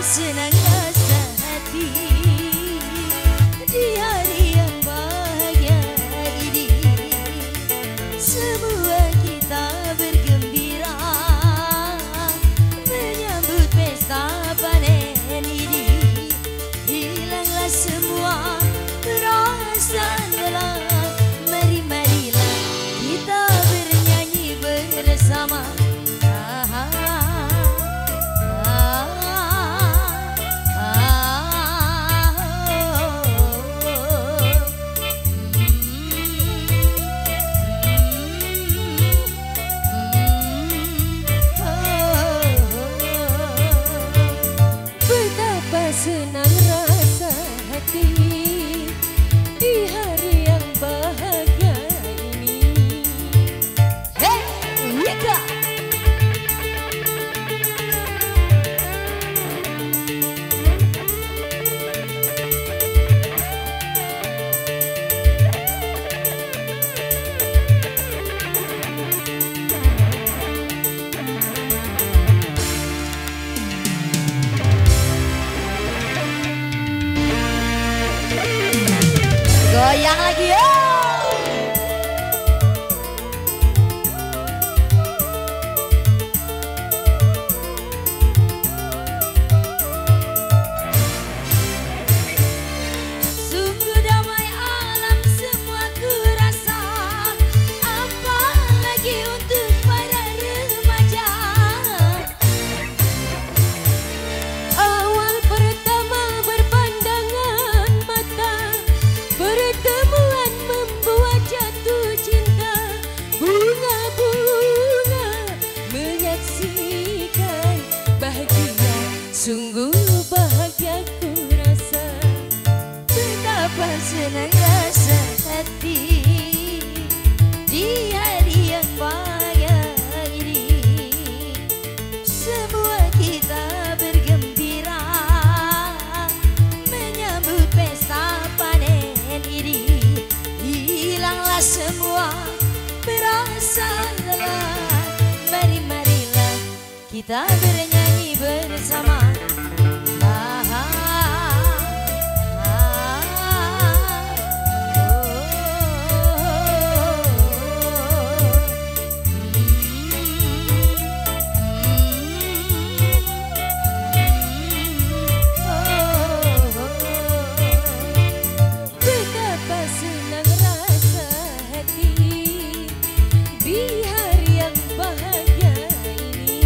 Senang rasa hati di hari yang bahagia ini. Semua kita bergembira menyambut pesta panen ini. Hilanglah semua perasaan gelap. Mari-marilah kita bernyanyi bersama. Senang rasa hati di hari yang bahagia ini. Hey, Yeka. Goyang lagi yo. Sungguh damai alam semua ku rasa, apalagi untuk para remaja. Awal pertama berpandangan mata, pertemuan membuat jatuh cinta. Bunga-bunga menyaksikan bahagia, sungguh bahagia ku rasa. Betapa senang rasa hati di hari yang bahagia ini. Semua kita bergembira menyambut pesta panen ini. Hilanglah semua perasaan lelah. Mari-marilah kita bernyanyi bersama. Betapa senang rasa hati di hari yang bahagia ini.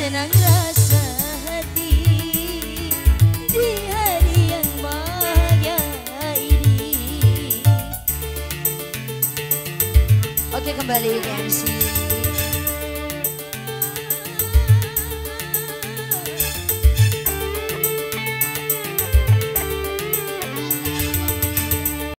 senang rasa hati di hari yang bahagia ini. Oke, kembali ke MC.